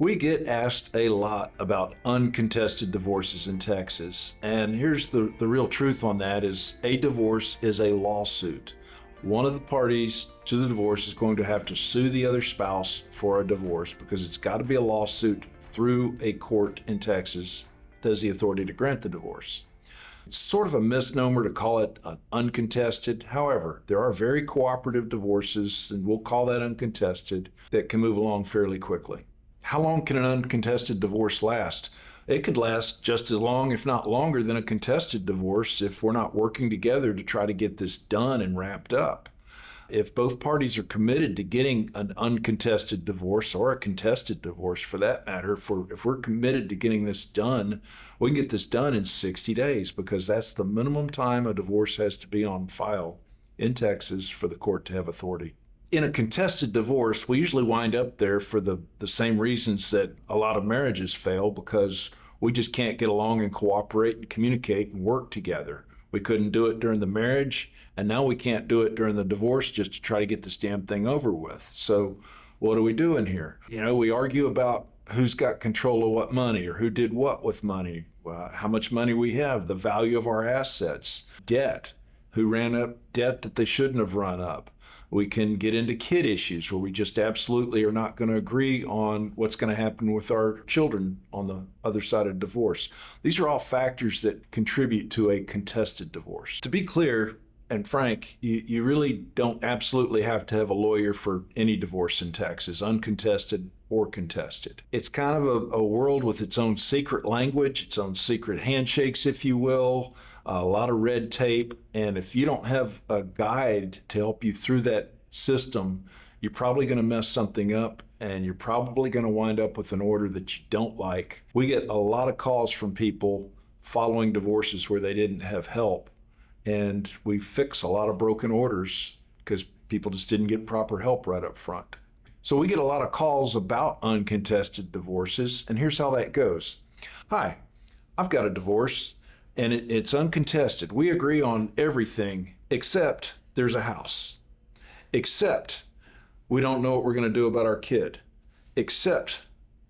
We get asked a lot about uncontested divorces in Texas, and here's the real truth on that is a divorce is a lawsuit. One of the parties to the divorce is going to have to sue the other spouse for a divorce because it's got to be a lawsuit through a court in Texas that has the authority to grant the divorce. It's sort of a misnomer to call it an uncontested. However, there are very cooperative divorces, and we'll call that uncontested, that can move along fairly quickly. How long can an uncontested divorce last? It could last just as long, if not longer, than a contested divorce if we're not working together to try to get this done and wrapped up. If both parties are committed to getting an uncontested divorce or a contested divorce for that matter, if we're committed to getting this done, we can get this done in 60 days because that's the minimum time a divorce has to be on file in Texas for the court to have authority. In a contested divorce, we usually wind up there for the same reasons that a lot of marriages fail, because we just can't get along and cooperate and communicate and work together. We couldn't do it during the marriage, and now we can't do it during the divorce just to try to get this damn thing over with. So what are we doing here? We argue about who's got control of what money or who did what with money, how much money we have, the value of our assets, debt, who ran up debt that they shouldn't have run up. We can get into kid issues where we just absolutely are not going to agree on what's going to happen with our children on the other side of divorce. These are all factors that contribute to a contested divorce. To be clear and frank, you really don't absolutely have to have a lawyer for any divorce in Texas, uncontested or contested. It's kind of a world with its own secret language, its own secret handshakes, if you will, a lot of red tape. And if you don't have a guide to help you through that system, you're probably going to mess something up, and you're probably going to wind up with an order that you don't like. We get a lot of calls from people following divorces where they didn't have help, and we fix a lot of broken orders because people just didn't get proper help right up front. So we get a lot of calls about uncontested divorces, and here's how that goes. Hi, I've got a divorce, and it's uncontested. We agree on everything except there's a house, except we don't know what we're going to do about our kid, except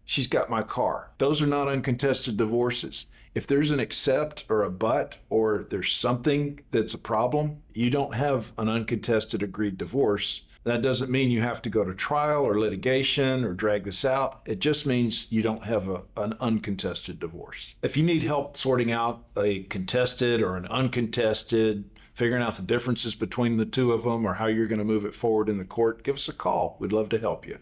she's got my car. Those are not uncontested divorces. If there's an except or a but, or there's something that's a problem, you don't have an uncontested agreed divorce. That doesn't mean you have to go to trial or litigation or drag this out. It just means you don't have an uncontested divorce. If you need help sorting out a contested or an uncontested, figuring out the differences between the two of them or how you're going to move it forward in the court, give us a call. We'd love to help you.